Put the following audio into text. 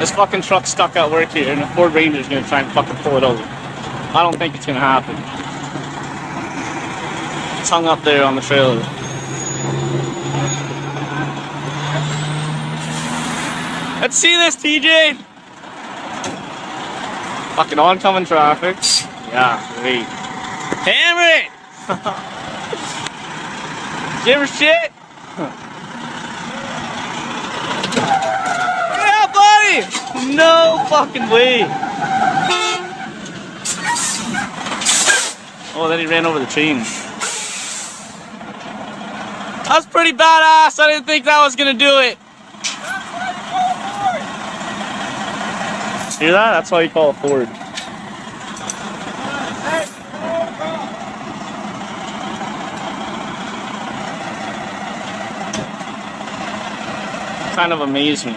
This fucking truck's stuck at work here, and the Ford Ranger's gonna try and fucking pull it over. I don't think it's gonna happen. It's hung up there on the trailer. Let's see this, TJ! Fucking oncoming traffic. Yeah, great. Hammer it! Give her shit! Yeah, buddy! No fucking way! Oh, then he ran over the chain. That's pretty badass. I didn't think that was gonna do it. Hear that? That's why you call it Ford. Kind of amazed me.